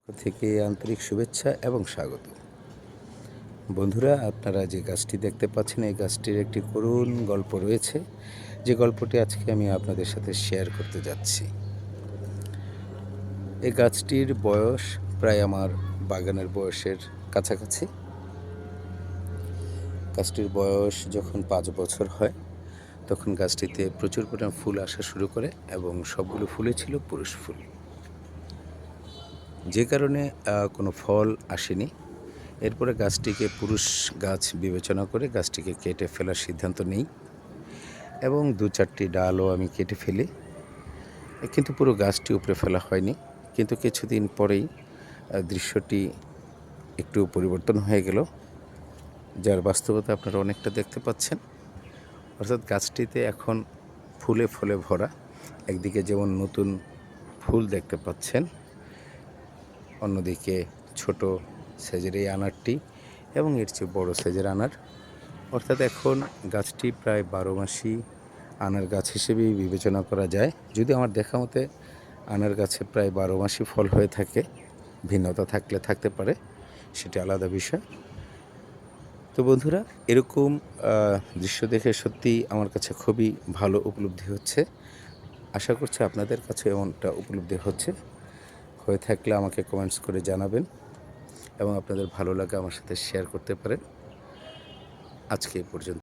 থেকে আন্তরিক শুভেচ্ছা এবং স্বাগত। বন্ধুরা, আপনারা যে গাছটি দেখতে পাচ্ছেন এই গাছটির একটি করুণ গল্প রয়েছে, যে গল্পটি আজকে আমি আপনাদের সাথে শেয়ার করতে যাচ্ছি। এই গাছটির বয়স প্রায় আমার বাগানের বয়সের কাছাকাছি। গাছটির বয়স যখন 5 বছর হয় তখন গাছটিতে প্রচুর পরিমাণ ফুল আসা শুরু করে এবং সবগুলো ফুলে ছিল পুরুষ ফুল, যে কারণে কোনো ফল আসেনি। এরপরে গাছটিকে পুরুষ গাছ বিবেচনা করে গাছটিকে কেটে ফেলার সিদ্ধান্ত নিই এবং 2-4টি ডালও আমি কেটে ফেলি, কিন্তু পুরো গাছটি উপড়ে ফেলা হয়নি। কিন্তু কিছুদিন পরেই দৃশ্যটি একটু পরিবর্তন হয়ে গেল, যার বাস্তবতা আপনারা অনেকটা দেখতে পাচ্ছেন। অর্থাৎ গাছটিতে এখন ফুলে ফলে ভরা। একদিকে যেমন নতুন ফুল দেখতে পাচ্ছেন, অন্যদিকে ছোট সাইজের এই আনারটি এবং এর চেয়ে বড় সাইজের আনার। অর্থাৎ এখন গাছটি প্রায় 12 মাসই আনার গাছ হিসেবেই বিবেচনা করা যায়। যদি আমার দেখা মতে আনার গাছে প্রায় 12 মাসই ফল হয়ে থাকে, ভিন্নতা থাকলে থাকতে পারে, সেটা আলাদা বিষয়। তো বন্ধুরা, এরকম দৃশ্য দেখে সত্যিই আমার কাছে খুবই ভালো উপলব্ধি হচ্ছে। আশা করছি আপনাদের কাছে এমনটা উপলব্ধি হয়ে থাকলে আমাকে কমেন্টস করে জানাবেন এবং আপনাদের ভালো লাগা আমার সাথে শেয়ার করতে পারেন। আজকে এই পর্যন্ত।